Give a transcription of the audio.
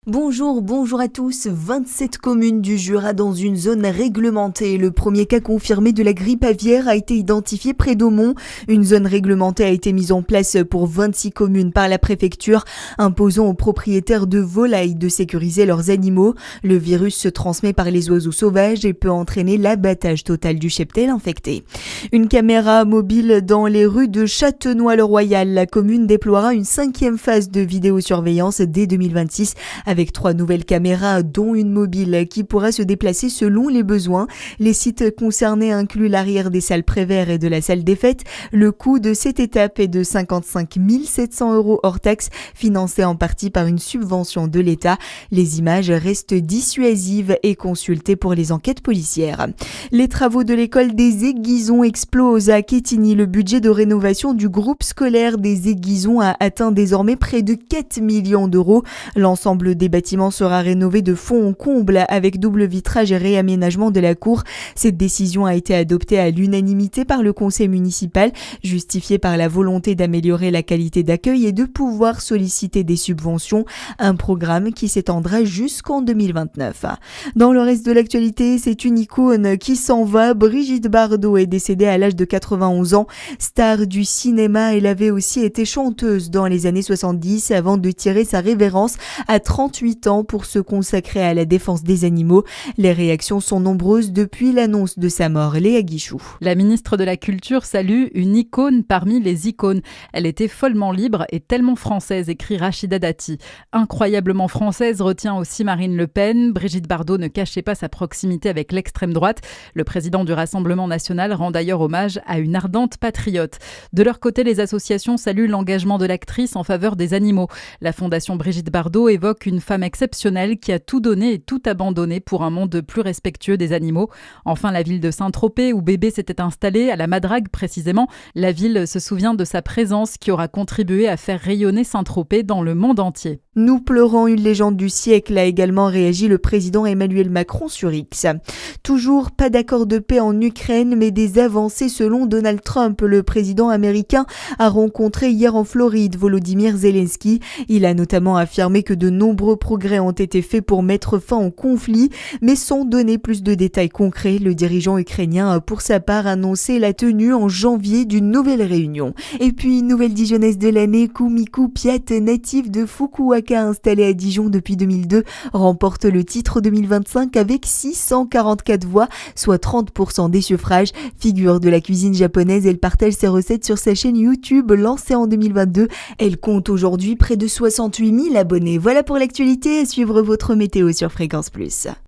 Bonjour à tous. 27 communes du Jura dans une zone réglementée. Le premier cas confirmé de la grippe aviaire a été identifié près d'Aumont. Une zone réglementée a été mise en place pour 26 communes par la préfecture, imposant aux propriétaires de volailles de sécuriser leurs animaux. Le virus se transmet par les oiseaux sauvages et peut entraîner l'abattage total du cheptel infecté. Une caméra mobile dans les rues de Châtenois-le-Royal. La commune déploiera une 5e phase de vidéosurveillance dès 2026 avec 3 nouvelles caméras, dont une mobile qui pourra se déplacer selon les besoins. Les sites concernés incluent l'arrière des salles Prévert et de la salle des fêtes. Le coût de cette étape est de 55 700 € hors taxe, financé en partie par une subvention de l'État. Les images restent dissuasives et consultées pour les enquêtes policières. Les travaux de l'école des Aiguisons explosent à Quetigny. Le budget de rénovation du groupe scolaire des Aiguisons a atteint désormais près de 4 millions d'euros. L'ensemble des bâtiments sera rénové de fond en comble avec double vitrage et réaménagement de la cour. Cette décision a été adoptée à l'unanimité par le conseil municipal, justifiée par la volonté d'améliorer la qualité d'accueil et de pouvoir solliciter des subventions, un programme qui s'étendra jusqu'en 2029. Dans le reste de l'actualité, c'est une icône qui s'en va. Brigitte Bardot est décédée à l'âge de 91 ans. Star du cinéma, elle avait aussi été chanteuse dans les années 70 avant de tirer sa révérence à 38 ans pour se consacrer à la défense des animaux. Les réactions sont nombreuses depuis l'annonce de sa mort. Léa Guichou. La ministre de la Culture salue une icône parmi les icônes. Elle était follement libre et tellement française, écrit Rachida Dati. Incroyablement française retient aussi Marine Le Pen. Brigitte Bardot ne cachait pas sa proximité avec l'extrême droite. Le président du Rassemblement national rend d'ailleurs hommage à une ardente patriote. De leur côté, les associations saluent l'engagement de l'actrice en faveur des animaux. La fondation Brigitte Bardot évoque une femme exceptionnelle qui a tout donné et tout abandonné pour un monde plus respectueux des animaux. Enfin, la ville de Saint-Tropez, où Bébé s'était installé, à la Madrague précisément, la ville se souvient de sa présence qui aura contribué à faire rayonner Saint-Tropez dans le monde entier. Nous pleurons une légende du siècle, a également réagi le président Emmanuel Macron sur X. Toujours pas d'accord de paix en Ukraine, mais des avancées selon Donald Trump. Le président américain a rencontré hier en Floride Volodymyr Zelensky. Il a notamment affirmé que de nombreux progrès ont été faits pour mettre fin au conflit, mais sans donner plus de détails concrets. Le dirigeant ukrainien a pour sa part annoncé la tenue en janvier d'une nouvelle réunion. Et puis, nouvelle dijonnaise de l'année, Kumiku Piat, native de Fukuoka, installée à Dijon depuis 2002, remporte le titre 2025 avec 644 voix, soit 30% des suffrages. Figure de la cuisine japonaise, elle partage ses recettes sur sa chaîne YouTube lancée en 2022. Elle compte aujourd'hui près de 68 000 abonnés. Voilà pour l'actualité, à suivre votre météo sur Fréquence Plus.